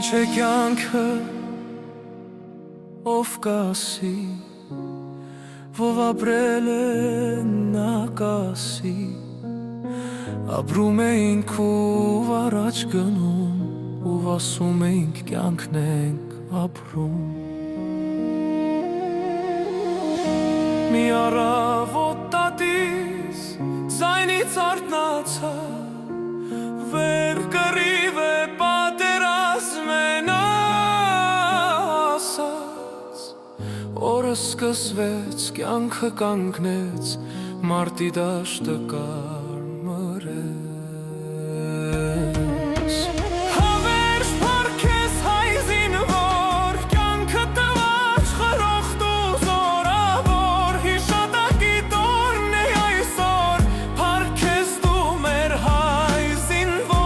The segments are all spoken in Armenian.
Ինչ է կյանքը, ով կասի, ով ապրել է նա կասի, ապրում էինք ու առաջ գնում, ու ասում էինք կյանքն ենք ապրում։ Մի առավոտ տատիս ձայնից արթնացա, վեր կռիվ է պատերազմ է նա ասաց, օրը սկսվեց, կյանքը կանգնեց, մարտի դաշտը կարմրեց։ Հավերժ փառքես հայ զինվոր, կյանքը տված խրոխտ ու զորավոր, հիշատակի տորն է այսօր, փառքես դու մեր հայ զինվոր։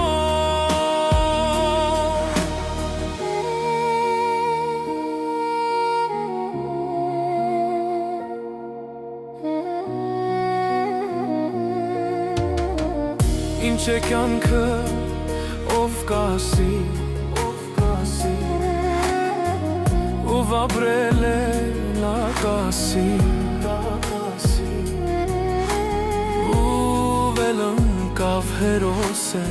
Ինչ է կյանքը, ով կասի, ով ապրել է նա կասի, ով էլ ընկավ հերոս է,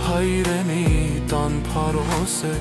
հայրենի տան փարոս է,